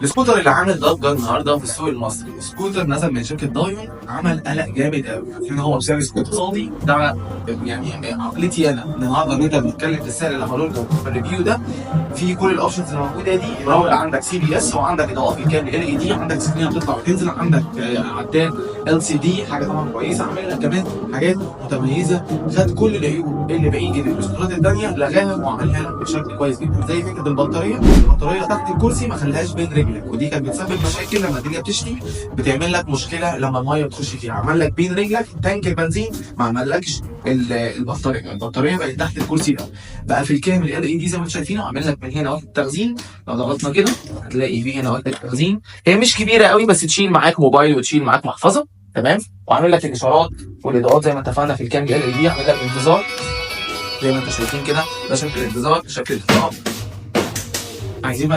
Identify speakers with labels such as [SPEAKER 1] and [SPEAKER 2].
[SPEAKER 1] السكوتر اللي عامل ضجه النهارده في السوق المصري، سكوتر نزل من شركه دايون، عمل قلق جامد قوي لان هو بسعر اقتصادي. ده يعني عقلتي انا النهارده ان انت بتتكلم في السعر اللي عملوه لكم في الريفيو ده، في كل الاوبشنز الموجوده دي. يبقى عندك سي بي اس، وعندك اضاءه في الكامل ال اي دي، عندك سكرين بتطلع وتنزل، عندك عداد ال سي دي، حاجه طبعا كويسه. عامل لك كمان حاجات متميزه، خد كل العيوب اللي بقيه السكوترات الثانيه لغاها وعملها لك بشكل كويس جدا. زي فكره البطاريه تحت الكرسي ما خلاهاش بين رجلك، ودي كانت بتسبب مشاكل لما الدنيا بتشتي، بتعمل لك مشكله لما الميه بتخش فيها. عمل لك بين رجلك تانك البنزين، ما عملكش البطاريه بقت تحت الكرسي ده، بقى في الكامل ال اي دي زي ما انتم شايفين. وعامل لك من هنا وحده تخزين، لو ضغطنا كده هتلاقي في هنا وحده تخزين، هي مش كبيره قوي بس تشيل معاك موبايل وتشيل معاك محفظه، تمام. وعامل لك الاشارات والاضاءات زي ما اتفقنا في الكامل ال اي دي. عامل لك انتظار زي ما انتم شايفين كده، ده شكل الانتظار، شكل الاضاءه. عايزين